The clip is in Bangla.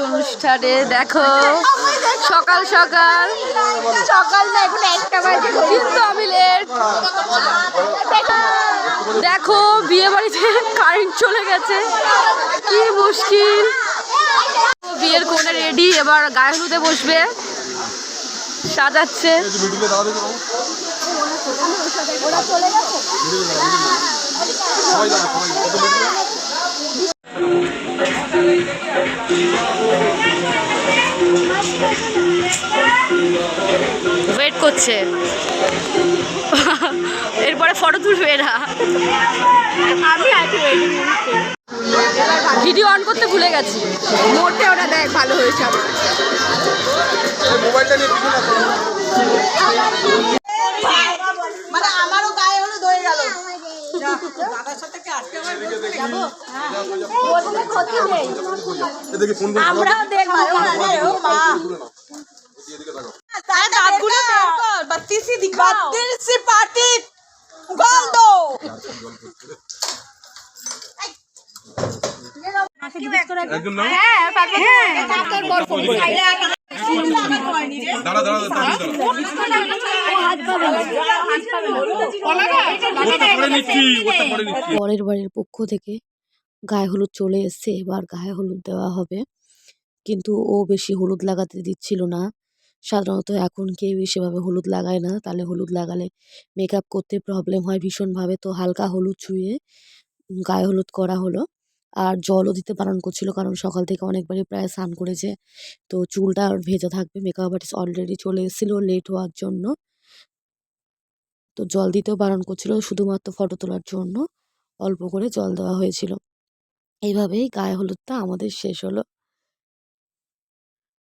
অনুষ্ঠানে দেখো সকাল সকাল সকাল না এখন 1টা বাজে কিন্তু আমি লেট। দেখো বিয়ে বাড়িতে কারেন্ট চলে গেছে, কি মুশকিল। বিয়ের কোণে রেডি, এবার গায়ে হলুদে বসবে, সাজাচ্ছে। ওয়েট করছে, এরপরে ফটো তুলবে এরা। ভিডিও অন করতে ভুলে গেছি, মোটে ওটা দেখ ভালো হয়েছে। মানে আমারও গায়ে হলুদ হয়ে গেল। আমরাও দেখবো। बत्तीसी दिखाओ, बत्तीसी पार्टी गोल दो। পরের বাড়ির পক্ষ থেকে গায়ে হলুদ চলে এসছে, এবার গায়ে হলুদ দেওয়া হবে, কিন্তু ও বেশি হলুদ লাগাতে দিচ্ছিল না। সাধারণত এখন কেউ সেভাবে হলুদ লাগায় না, তাহলে হলুদ লাগালে মেকআপ করতে প্রবলেম হয় ভীষণভাবে। তো হালকা হলুদ ছুঁয়ে গায়ে হলুদ করা হলো। আর জলও দিতে বারণ করছিল, কারণ সকাল থেকে অনেকবারই প্রায় স্নান করেছে, তো চুলটা আর ভেজা থাকবে। মেকআপ আর্টিস্ট অলরেডি চলে এসেছিল লেট হওয়ার জন্য, তো জল দিতেও বারণ করছিল, শুধুমাত্র ফটো তোলার জন্য অল্প করে জল দেওয়া হয়েছিল। এইভাবেই গায়ে হলুদটা আমাদের শেষ হলো।